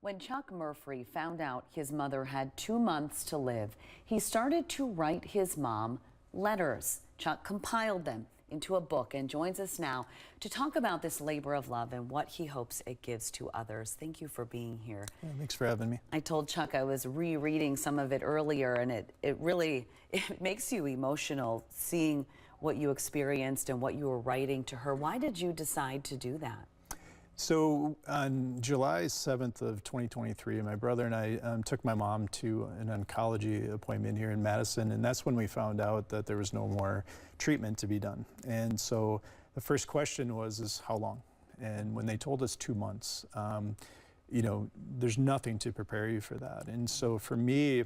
When Chuck Murphy found out his mother had 2 months to live, he started to write his mom letters. Chuck compiled them into a book and joins us now to talk about this labor of love and what he hopes it gives to others. Thank you for being here. Yeah, thanks for having me. I told Chuck I was rereading some of it earlier, and it really makes you emotional seeing what you experienced and what you were writing to her. Why did you decide to do that? So on July 7th of 2023, my brother and I took my mom to an oncology appointment here in Madison, and that's when we found out that there was no more treatment to be done. And so the first question was how long? And when they told us 2 months, you know, there's nothing to prepare you for that. And so for me,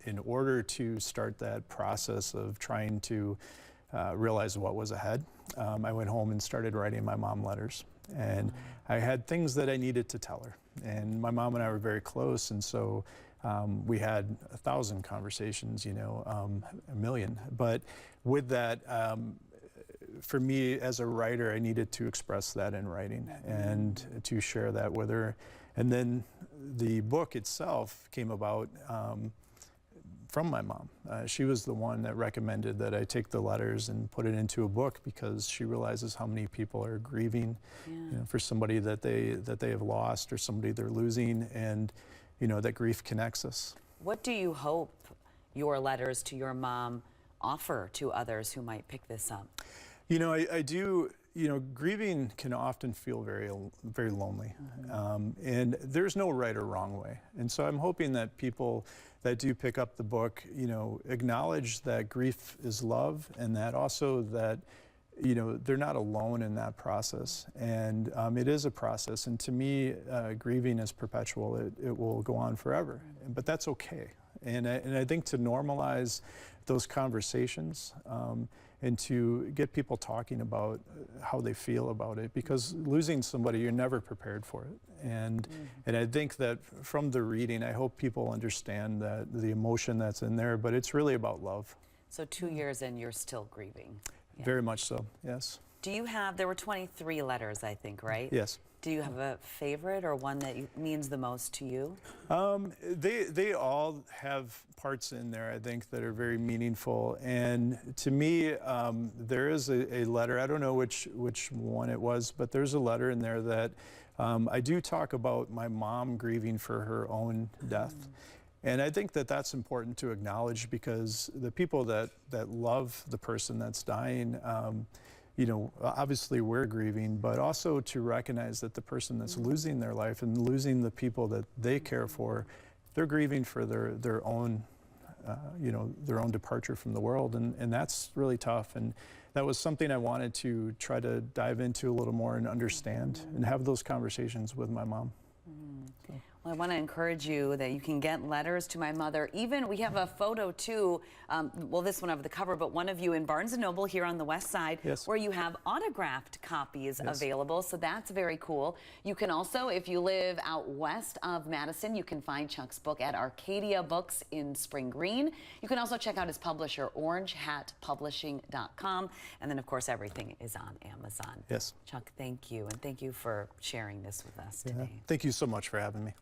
in order to start that process of trying to realize what was ahead, I went home and started writing my mom letters. And I had things that I needed to tell her. And my mom and I were very close, and so we had 1,000 conversations, you know, a million. But with that, for me as a writer, I needed to express that in writing and to share that with her. And then the book itself came about from my mom. She was the one that recommended that I take the letters and put it into a book because she realizes how many people are grieving, you know, for somebody that they have lost or somebody they're losing, and you know that grief connects us. What do you hope your letters to your mom offer to others who might pick this up? You know, I do. You know, grieving can often feel very lonely, and there's no right or wrong way. And so I'm hoping that people that do pick up the book, you know, acknowledge that grief is love, and that also that, you know, they're not alone in that process. And it is a process. And to me, grieving is perpetual. It will go on forever, but that's okay. And I think to normalize those conversations and to get people talking about how they feel about it, because losing somebody, you're never prepared for it. And I think that from the reading, I hope people understand that the emotion that's in there, but it's really about love. So 2 years in, you're still grieving. Yeah. Very much so, yes. Do you have, there were 23 letters, I think, right? Yes. Do you have a favorite or one that means the most to you? They all have parts in there, I think, that are very meaningful. And to me, there is a letter, I don't know which one it was, but there's a letter in there that I do talk about my mom grieving for her own death. And I think that that's important to acknowledge, because the people that love the person that's dying, you know, obviously we're grieving, but also to recognize that the person that's losing their life and losing the people that they care for, they're grieving for their own, you know, their own departure from the world, and that's really tough. And that was something I wanted to try to dive into a little more and understand and have those conversations with my mom. Well, I want to encourage you that you can get letters to my mother. Even we have a photo too, well, this one over the cover, but one of you in Barnes & Noble here on the west side, where you have autographed copies available. So that's very cool. You can also, if you live out west of Madison, you can find Chuck's book at Arcadia Books in Spring Green. You can also check out his publisher, orangehatpublishing.com. And then, of course, everything is on Amazon. Yes. Chuck, thank you. And thank you for sharing this with us today. Thank you so much for having me.